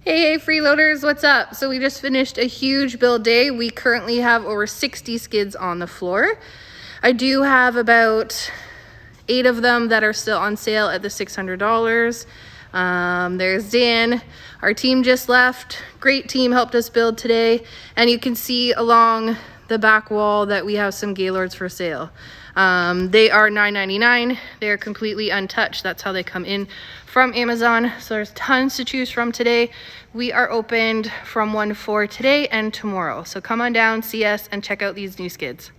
Hey freeloaders, what's up? So we just finished a huge build day. We currently have over 60 skids on the floor. I do have about 8 of them that are still on sale at the $600. There's Dan. Our team just left. Great team helped us build today. And you can see along the back wall that we have some Gaylords for sale. They are $9.99. They're completely untouched. That's how they come in from Amazon. So there's tons to choose from today. We are opened from 1 to 4 today and tomorrow. So come on down, see us, and check out these new skids.